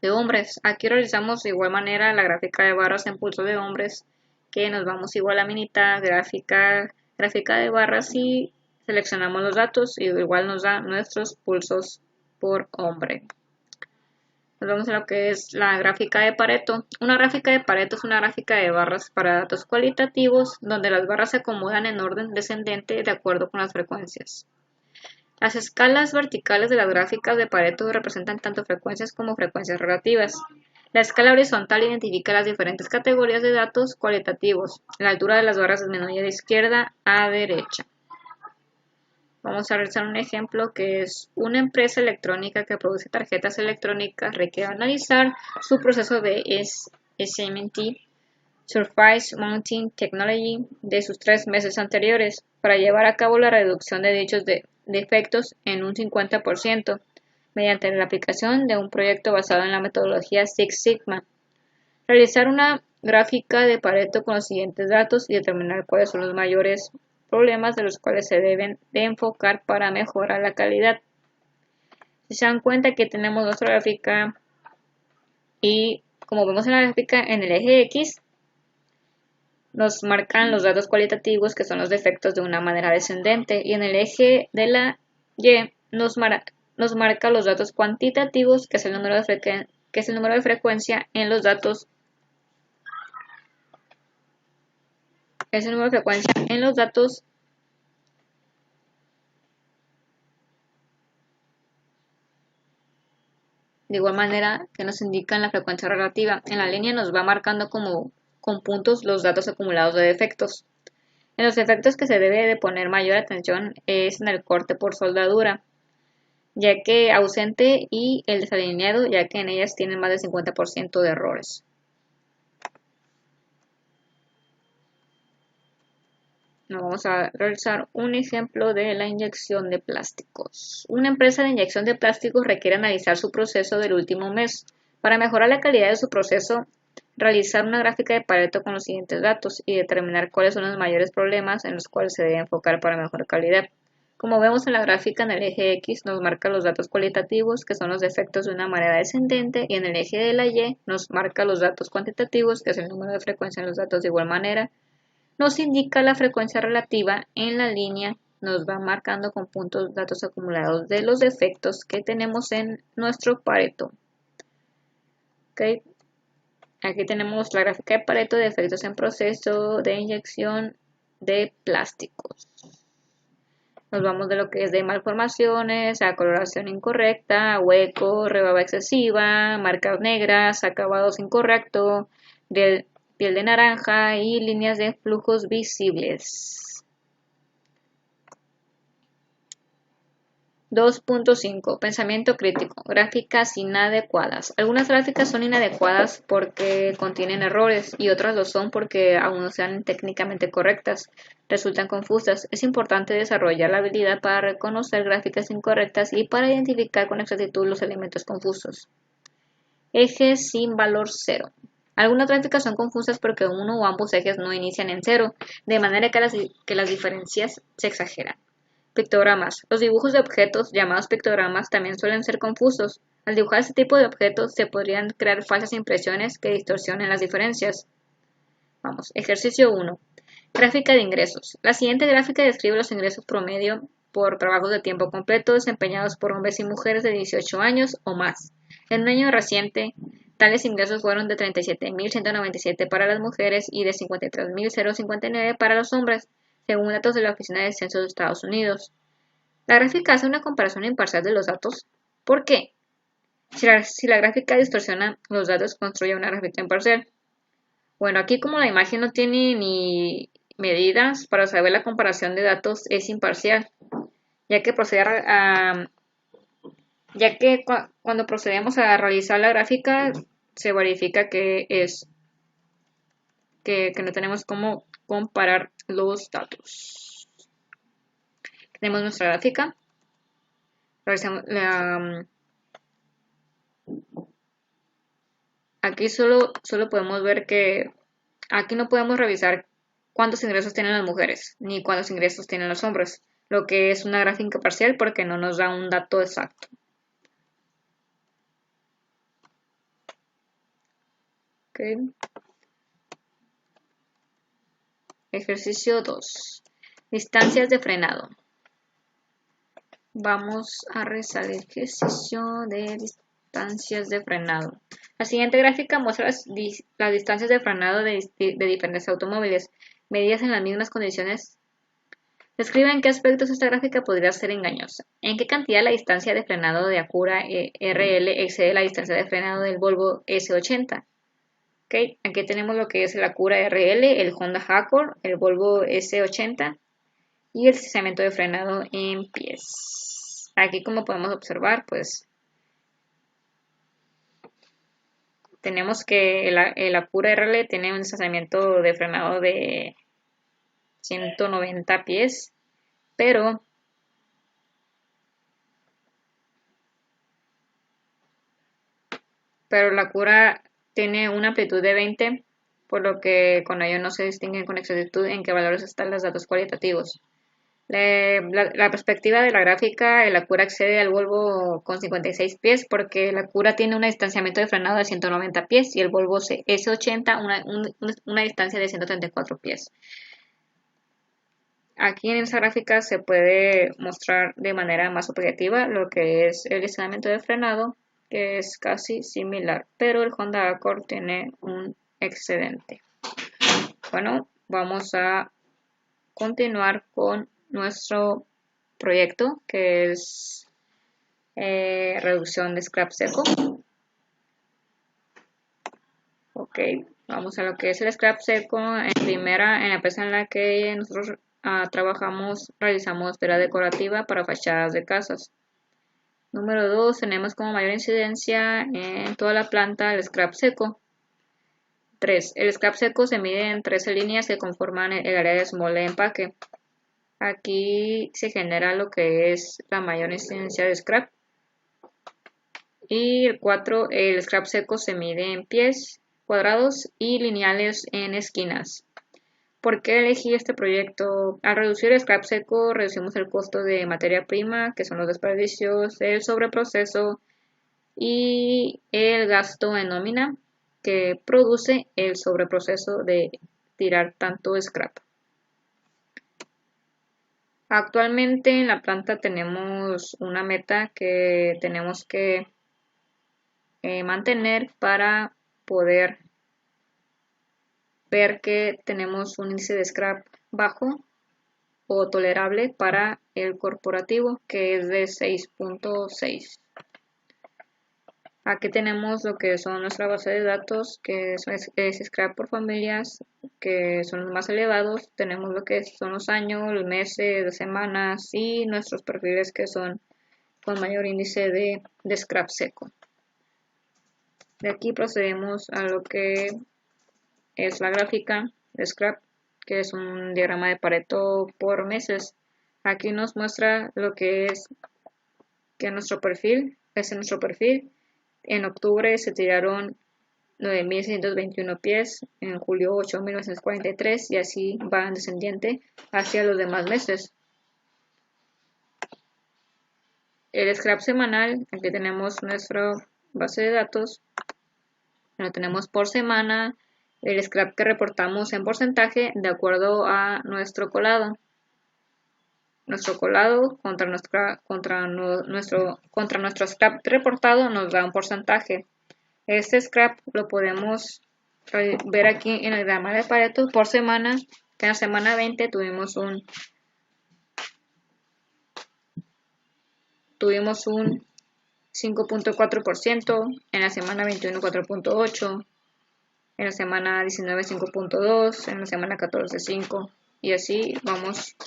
S1: de hombres. Aquí realizamos de igual manera la gráfica de barras en pulso de hombres, que nos vamos igual a Minitab, gráfica de barras y seleccionamos los datos y igual nos da nuestros pulsos por hombre. Nos vamos a lo que es la gráfica de Pareto. Una gráfica de Pareto es una gráfica de barras para datos cualitativos, donde las barras se acomodan en orden descendente de acuerdo con las frecuencias. Las escalas verticales de las gráficas de Pareto representan tanto frecuencias como frecuencias relativas. La escala horizontal identifica las diferentes categorías de datos cualitativos. La altura de las barras disminuye de izquierda a derecha. Vamos a realizar un ejemplo que es una empresa electrónica que produce tarjetas electrónicas requiere analizar su proceso de SMT, Surface Mounting Technology, de sus 3 meses anteriores para llevar a cabo la reducción de dichos defectos en un 50% mediante la aplicación de un proyecto basado en la metodología Six Sigma. Realizar una gráfica de Pareto con los siguientes datos y determinar cuáles son los mayores problemas de los cuales se deben de enfocar para mejorar la calidad. Si se dan cuenta que tenemos nuestra gráfica y como vemos en la gráfica en el eje X nos marcan los datos cualitativos que son los defectos de una manera descendente y en el eje de la Y nos marca los datos cuantitativos que es el número de frecuencia en los datos de igual manera que nos indican la frecuencia relativa. En la línea nos va marcando como con puntos los datos acumulados de defectos. En los defectos que se debe de poner mayor atención es en el corte por soldadura, ya que ausente, y el desalineado, ya que en ellas tienen más del 50% de errores. Nos vamos a realizar un ejemplo de la inyección de plásticos. Una empresa de inyección de plásticos requiere analizar su proceso del último mes. Para mejorar la calidad de su proceso, realizar una gráfica de Pareto con los siguientes datos y determinar cuáles son los mayores problemas en los cuales se debe enfocar para mejorar calidad. Como vemos en la gráfica, en el eje X nos marca los datos cualitativos, que son los defectos de una manera descendente, y en el eje de la Y nos marca los datos cuantitativos, que es el número de frecuencia en los datos de igual manera. Nos indica la frecuencia relativa en la línea, nos va marcando con puntos datos acumulados de los defectos que tenemos en nuestro Pareto. ¿Okay? Aquí tenemos la gráfica de Pareto de efectos en proceso de inyección de plásticos. Nos vamos de lo que es de malformaciones, a coloración incorrecta, hueco, rebaba excesiva, marcas negras, acabados incorrectos, piel de naranja y líneas de flujos visibles. 2.5. Pensamiento crítico. Gráficas inadecuadas. Algunas gráficas son inadecuadas porque contienen errores y otras lo son porque aún no sean técnicamente correctas. Resultan confusas. Es importante desarrollar la habilidad para reconocer gráficas incorrectas y para identificar con exactitud los elementos confusos. Eje sin valor cero. Algunas gráficas son confusas porque uno o ambos ejes no inician en cero, de manera que las diferencias se exageran. Pictogramas. Los dibujos de objetos, llamados pictogramas, también suelen ser confusos. Al dibujar este tipo de objetos se podrían crear falsas impresiones que distorsionen las diferencias. Vamos, ejercicio 1. Gráfica de ingresos. La siguiente gráfica describe los ingresos promedio por trabajos de tiempo completo desempeñados por hombres y mujeres de 18 años o más. En un año reciente, tales ingresos fueron de 37.197 para las mujeres y de 53.059 para los hombres, según datos de la Oficina de Censos de Estados Unidos. La gráfica hace una comparación imparcial de los datos. ¿Por qué? Si la gráfica distorsiona los datos, construye una gráfica imparcial. Bueno, aquí como la imagen no tiene ni medidas para saber la comparación de datos, es imparcial, ya que cuando procedemos a realizar la gráfica se verifica que no tenemos cómo comparar los datos. Tenemos nuestra gráfica. Aquí solo podemos ver que aquí no podemos revisar cuántos ingresos tienen las mujeres ni cuántos ingresos tienen los hombres, lo que es una gráfica parcial porque no nos da un dato exacto. Okay. Ejercicio 2. Distancias de frenado. Vamos a realizar el ejercicio de distancias de frenado. La siguiente gráfica muestra las distancias de frenado de diferentes automóviles, medidas en las mismas condiciones. Describe en qué aspectos esta gráfica podría ser engañosa. En qué cantidad la distancia de frenado de Acura RL excede la distancia de frenado del Volvo S80. Okay. Aquí tenemos lo que es el Acura RL, el Honda Accord, el Volvo S80 y el deslizamiento de frenado en pies. Aquí, como podemos observar, pues tenemos que el Acura RL tiene un deslizamiento de frenado de 190 pies, pero la Acura tiene una amplitud de 20, por lo que con ello no se distinguen con exactitud en qué valores están los datos cualitativos. La perspectiva de la gráfica, el Acura accede al Volvo con 56 pies porque el Acura tiene un distanciamiento de frenado de 190 pies y el Volvo S80 una distancia de 134 pies. Aquí en esta gráfica se puede mostrar de manera más objetiva lo que es el distanciamiento de frenado, que es casi similar, pero el Honda Accord tiene un excedente. Bueno, vamos a continuar con nuestro proyecto, que es reducción de scrap seco. Ok, vamos a lo que es el scrap seco. En la empresa en la que nosotros trabajamos, realizamos tela decorativa para fachadas de casas. Número 2, tenemos como mayor incidencia en toda la planta el scrap seco. 3. El scrap seco se mide en 13 líneas que conforman el área de su molde de empaque. Aquí se genera lo que es la mayor incidencia de scrap. Y el 4, el scrap seco se mide en pies cuadrados y lineales en esquinas. ¿Por qué elegí este proyecto? Al reducir el scrap seco, reducimos el costo de materia prima, que son los desperdicios, el sobreproceso y el gasto en nómina, que produce el sobreproceso de tirar tanto scrap. Actualmente en la planta tenemos una meta que tenemos que mantener para poder ver que tenemos un índice de scrap bajo o tolerable para el corporativo, que es de 6.6. Aquí tenemos lo que son nuestra base de datos, que es scrap por familias, que son los más elevados. Tenemos lo que son los años, los meses, las semanas y nuestros perfiles que son con mayor índice de scrap seco. De aquí procedemos a lo que es la gráfica de scrap, que es un diagrama de Pareto por meses. Aquí nos muestra lo que es nuestro perfil. En octubre se tiraron 9.621 pies, en julio 8.943 y así va descendiente hacia los demás meses. El scrap semanal, aquí tenemos nuestra base de datos, lo tenemos por semana, el scrap que reportamos en porcentaje de acuerdo a nuestro colado. Nuestro colado contra nuestro scrap reportado nos da un porcentaje. Este scrap lo podemos ver aquí en el diagrama de Pareto por semana, que en la semana 20 tuvimos un 5.4%, en la semana 21 4.8%, en la semana 19 5.2%, en la semana 14 5%, y así vamos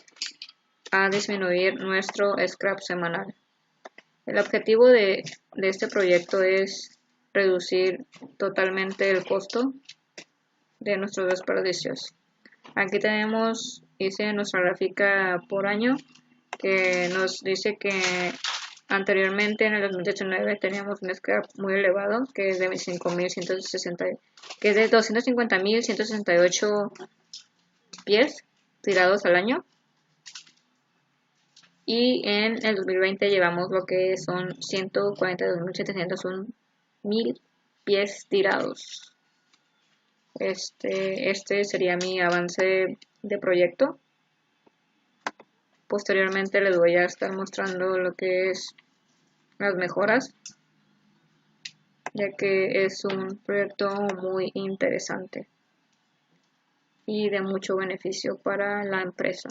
S1: a disminuir nuestro scrap semanal. El objetivo de este proyecto es reducir totalmente el costo de nuestros desperdicios. Aquí hice nuestra gráfica por año, que nos dice que anteriormente en el 2019 teníamos un scrap muy elevado, que es de 25.160, que es de 250.168 pies tirados al año. Y en el 2020 llevamos lo que son 142.701 pies tirados. Este sería mi avance de proyecto. Posteriormente les voy a estar mostrando lo que es las mejoras, ya que es un proyecto muy interesante y de mucho beneficio para la empresa.